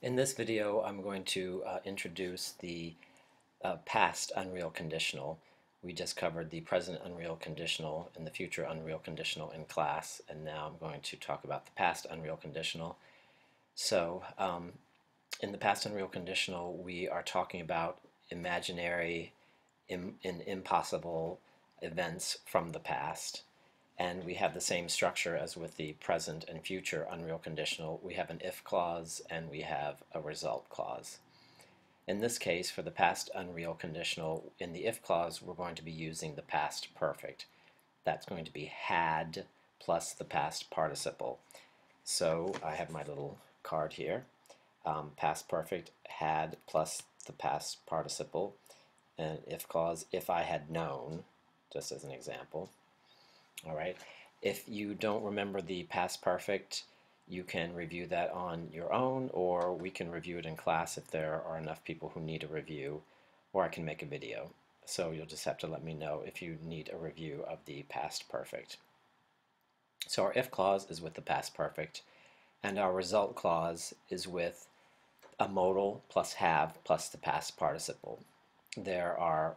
In this video, I'm going to introduce the past unreal conditional. We just covered the present unreal conditional and the future unreal conditional in class, and now I'm going to talk about the past unreal conditional. So, in the past unreal conditional, we are talking about imaginary and impossible events from the past. And we have the same structure as with the present and future unreal conditional. We have an if clause and we have a result clause. In this case, for the past unreal conditional, in the if clause, we're going to be using the past perfect. That's going to be had plus the past participle. So I have my little card here. Past perfect, had plus the past participle. And if clause, if I had known, just as an example. All right. If you don't remember the past perfect, you can review that on your own, or we can review it in class if there are enough people who need a review, or I can make a video. So you'll just have to let me know if you need a review of the past perfect. So our if clause is with the past perfect, and our result clause is with a modal plus have plus the past participle. There are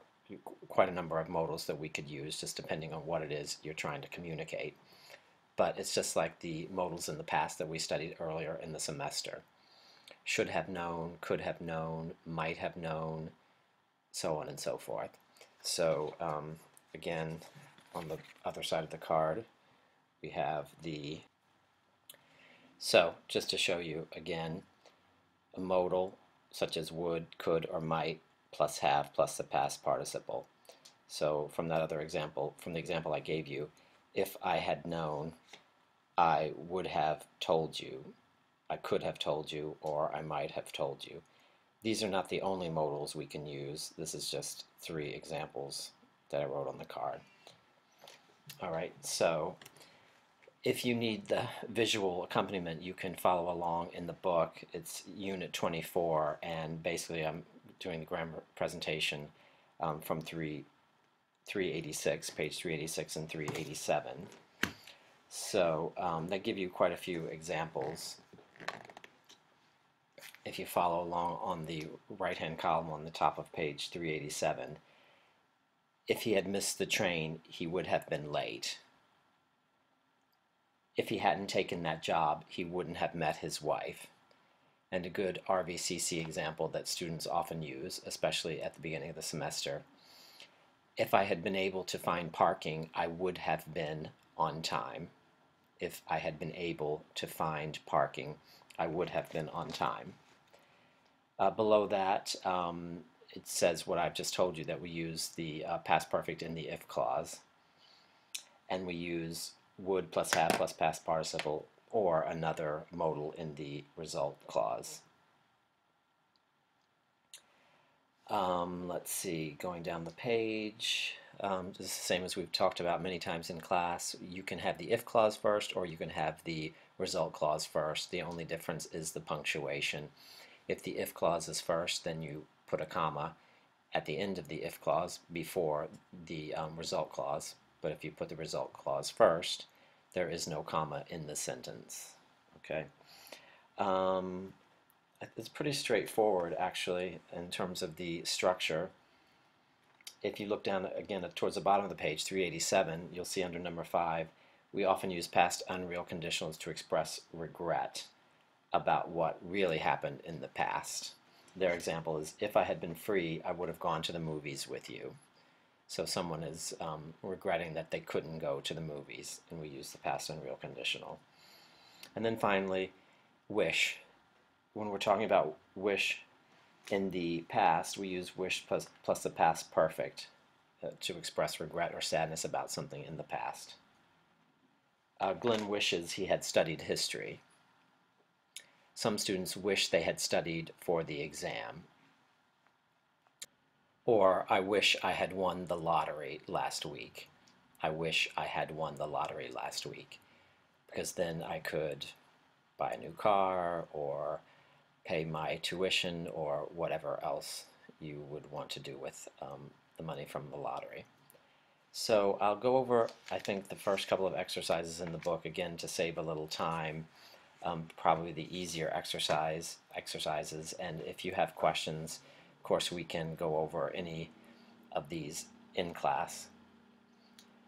quite a number of modals that we could use just depending on what it is you're trying to communicate. But it's just like the modals in the past that we studied earlier in the semester. Should have known, could have known, might have known, so on and so forth. So again, on the other side of the card, we have the, so just to show you again, a modal such as would, could, or might plus have plus the past participle. So from that other example, from the example I gave you, if I had known, I would have told you, I could have told you, or I might have told you. These are not the only modals we can use. This is just 3 examples that I wrote on the card. All right, so if you need the visual accompaniment, you can follow along in the book. It's Unit 24, and basically I'm doing the grammar presentation from 386, page 386 and 387. So they give you quite a few examples. If you follow along on the right-hand column on the top of page 387, if he had missed the train, he would have been late. If he hadn't taken that job, he wouldn't have met his wife. And a good RVCC example that students often use, especially at the beginning of the semester. If I had been able to find parking, I would have been on time. If I had been able to find parking, I would have been on time. Below that, it says what I've just told you, that we use the past perfect in the if clause. And we use would plus have plus past participle or another modal in the result clause. Let's see, going down the page, this is the same as we've talked about many times in class. You can have the if clause first, or you can have the result clause first. The only difference is the punctuation. If the if clause is first, then you put a comma at the end of the if clause before the result clause. But if you put the result clause first, there is no comma in the sentence. Okay. It's pretty straightforward, actually, in terms of the structure. If you look down again towards the bottom of the page, 387, you'll see under number 5, we often use past unreal conditionals to express regret about what really happened in the past. Their example is, if I had been free, I would have gone to the movies with you. So someone is regretting that they couldn't go to the movies, and we use the past unreal conditional. And then finally, wish. When we're talking about wish in the past, we use wish plus the past perfect to express regret or sadness about something in the past. Glenn wishes he had studied history. Some students wish they had studied for the exam. Or, I wish I had won the lottery last week. I wish I had won the lottery last week, because then I could buy a new car or pay my tuition or whatever else you would want to do with the money from the lottery. So I'll go over, I think, the first couple of exercises in the book again to save a little time. probably the easier exercises, and if you have questions, of course we can go over any of these in class.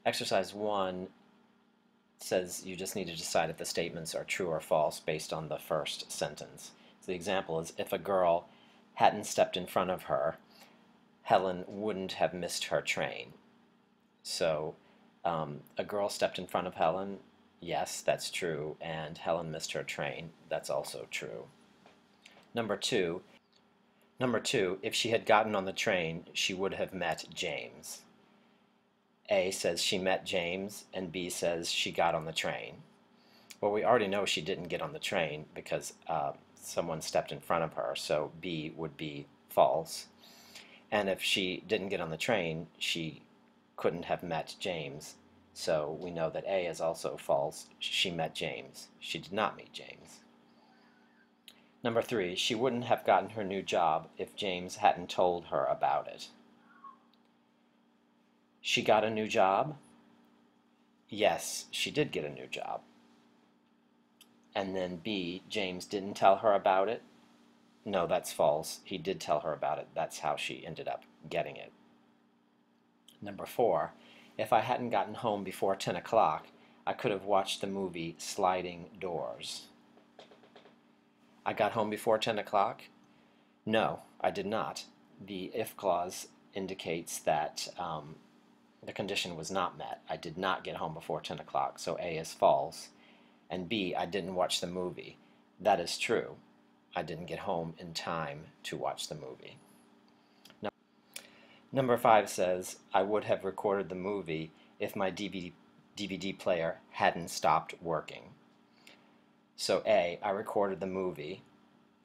Exercise 1 says you just need to decide if the statements are true or false based on the first sentence. So the example is, if a girl hadn't stepped in front of her, Helen wouldn't have missed her train. So a girl stepped in front of Helen. Yes, that's true, and Helen missed her train. That's also true. Number two, if she had gotten on the train, she would have met James. A says she met James, and B says she got on the train. Well, we already know she didn't get on the train because someone stepped in front of her, so B would be false. And if she didn't get on the train, she couldn't have met James. So we know that A is also false. She met James. She did not meet James. Number 3, she wouldn't have gotten her new job if James hadn't told her about it. She got a new job? Yes, she did get a new job. And then B, James didn't tell her about it? No, that's false. He did tell her about it. That's how she ended up getting it. Number 4, if I hadn't gotten home before 10 o'clock, I could have watched the movie Sliding Doors. I got home before 10 o'clock? No, I did not. The if clause indicates that the condition was not met. I did not get home before 10 o'clock, so A is false. And B, I didn't watch the movie. That is true. I didn't get home in time to watch the movie. Number 5 says, I would have recorded the movie if my DVD player hadn't stopped working. So A, I recorded the movie.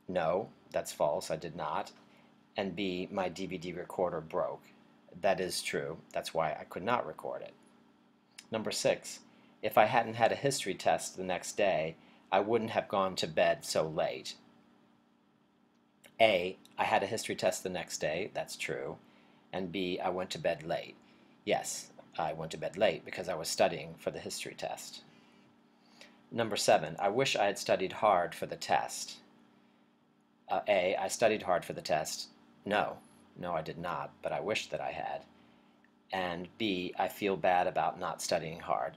No, that's false, I did not. And B, my DVD recorder broke. That is true, that's why I could not record it. Number 6, if I hadn't had a history test the next day, I wouldn't have gone to bed so late. A, I had a history test the next day, that's true. And B, I went to bed late. Yes, I went to bed late because I was studying for the history test. Number 7, I wish I had studied hard for the test. A, I studied hard for the test. No, I did not, but I wish that I had. And B, I feel bad about not studying hard.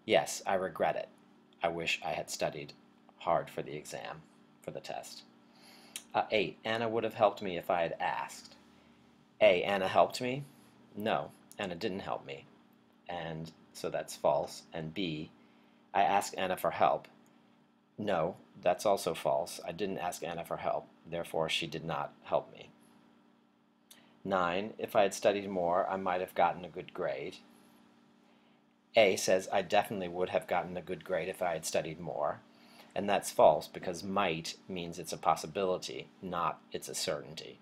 Yes, I regret it. I wish I had studied hard for the exam, for the test. 8, Anna would have helped me if I had asked. A, Anna helped me? No, Anna didn't help me. And so that's false. And B, I asked Anna for help. No, that's also false. I didn't ask Anna for help. Therefore, she did not help me. 9, if I had studied more, I might have gotten a good grade. A says I definitely would have gotten a good grade if I had studied more. And that's false because might means it's a possibility, not it's a certainty.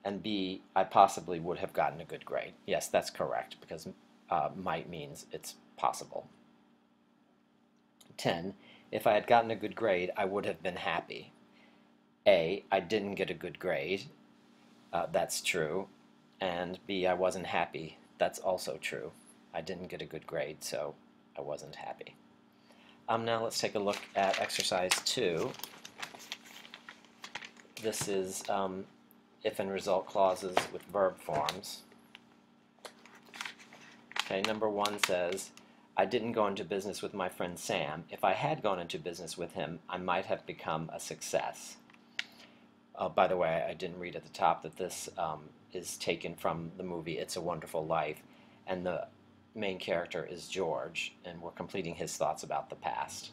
And B, I possibly would have gotten a good grade. Yes, that's correct, because might means it's possible. 10, if I had gotten a good grade, I would have been happy. A, I didn't get a good grade. That's true. And B, I wasn't happy. That's also true. I didn't get a good grade, so I wasn't happy. Now let's take a look at exercise 2. This is if and result clauses with verb forms. Okay, number 1 says, I didn't go into business with my friend Sam. If I had gone into business with him, I might have become a success. By the way, I didn't read at the top that this is taken from the movie It's a Wonderful Life, and the main character is George, and we're completing his thoughts about the past.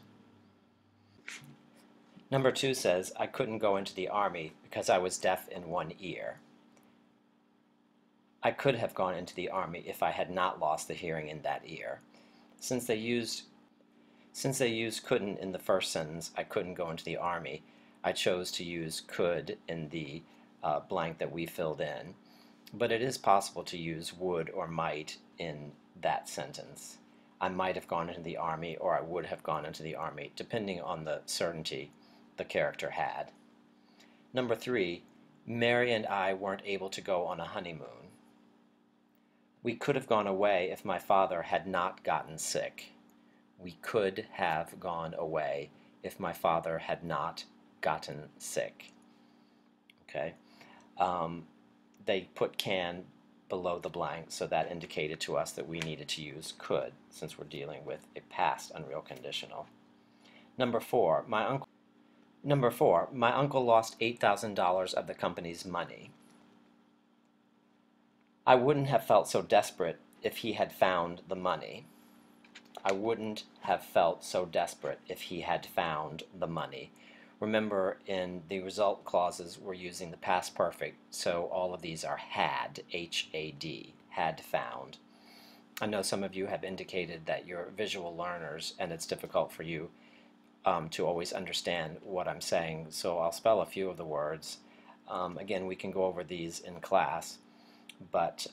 Number 2 says, I couldn't go into the army because I was deaf in one ear. I could have gone into the army if I had not lost the hearing in that ear. Since they used couldn't in the first sentence, I couldn't go into the army, I chose to use could in the blank that we filled in. But it is possible to use would or might in that sentence. I might have gone into the army, or I would have gone into the army, depending on the certainty the character had. Number 3, Mary and I weren't able to go on a honeymoon. We could have gone away if my father had not gotten sick. We could have gone away if my father had not gotten sick. Okay. They put can below the blank, so that indicated to us that we needed to use could, since we're dealing with a past unreal conditional. Number four, my uncle lost $8,000 of the company's money. I wouldn't have felt so desperate if he had found the money. I wouldn't have felt so desperate if he had found the money. Remember, in the result clauses, we're using the past perfect, so all of these are had, H-A-D, had found. I know some of you have indicated that you're visual learners and it's difficult for you to always understand what I'm saying, so I'll spell a few of the words. Again, we can go over these in class, but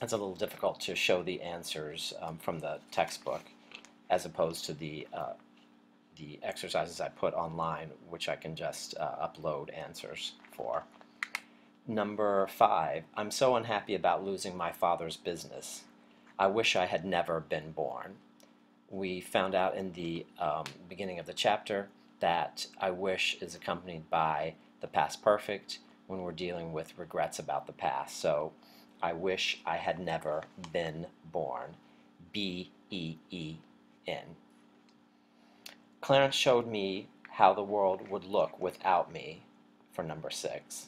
it's a little difficult to show the answers from the textbook as opposed to the exercises I put online, which I can just upload answers for. Number five, I'm so unhappy about losing my father's business. I wish I had never been born. We found out in the beginning of the chapter that I wish is accompanied by the past perfect when we're dealing with regrets about the past. So I wish I had never been born. B-E-E-N. Clarence showed me how the world would look without me, for number six.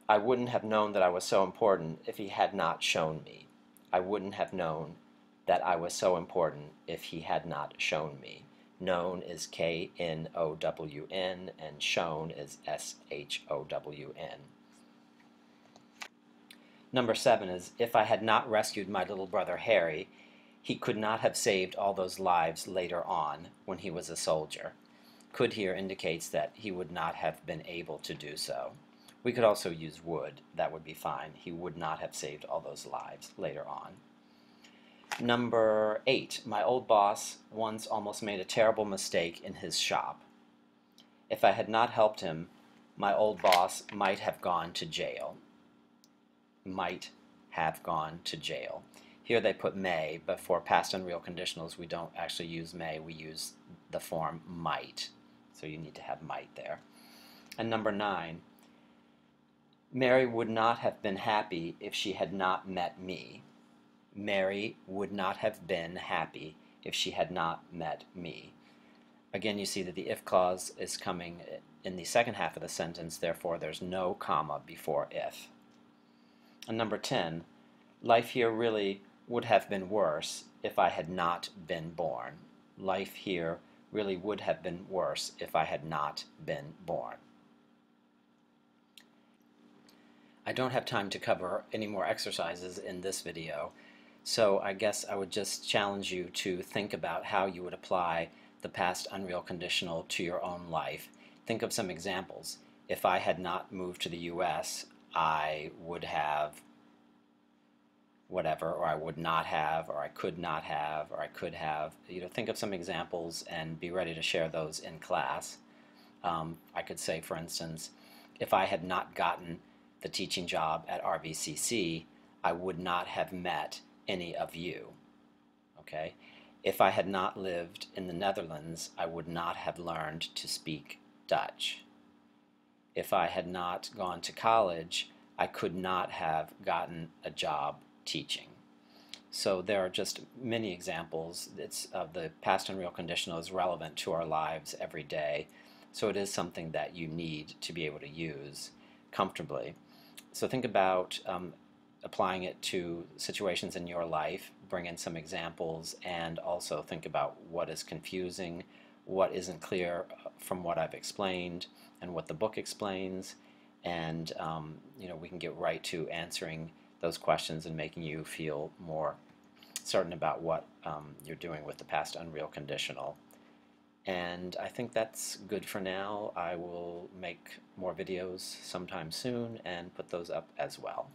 I wouldn't have known that I was so important if he had not shown me. I wouldn't have known that I was so important if he had not shown me. Known is K-N-O-W-N and shown is S-H-O-W-N. Number seven is, if I had not rescued my little brother Harry, he could not have saved all those lives later on when he was a soldier. Could here indicates that he would not have been able to do so. We could also use would. That would be fine. He would not have saved all those lives later on. Number eight, my old boss once almost made a terrible mistake in his shop. If I had not helped him, my old boss might have gone to jail. Might have gone to jail. Here they put may, but for past unreal conditionals we don't actually use may, we use the form might. So you need to have might there. And number nine, Mary would not have been happy if she had not met me. Mary would not have been happy if she had not met me. Again, you see that the if clause is coming in the second half of the sentence, therefore there's no comma before if. And number 10, life here really would have been worse if I had not been born. Life here really would have been worse if I had not been born. I don't have time to cover any more exercises in this video, so I guess I would just challenge you to think about how you would apply the past unreal conditional to your own life. Think of some examples. If I had not moved to the US, I would have whatever, or I would not have, or I could not have, or I could have. Think of some examples and be ready to share those in class. I could say, for instance, if I had not gotten the teaching job at RVCC, I would not have met any of you. Okay? If I had not lived in the Netherlands, I would not have learned to speak Dutch. If I had not gone to college, I could not have gotten a job teaching. So there are just many examples. The past unreal conditional is relevant to our lives every day, so it is something that you need to be able to use comfortably. So think about applying it to situations in your life, bring in some examples, and also think about what is confusing, what isn't clear from what I've explained, and what the book explains, and we can get right to answering those questions and making you feel more certain about what you're doing with the past unreal conditional. And I think that's good for now. I will make more videos sometime soon and put those up as well.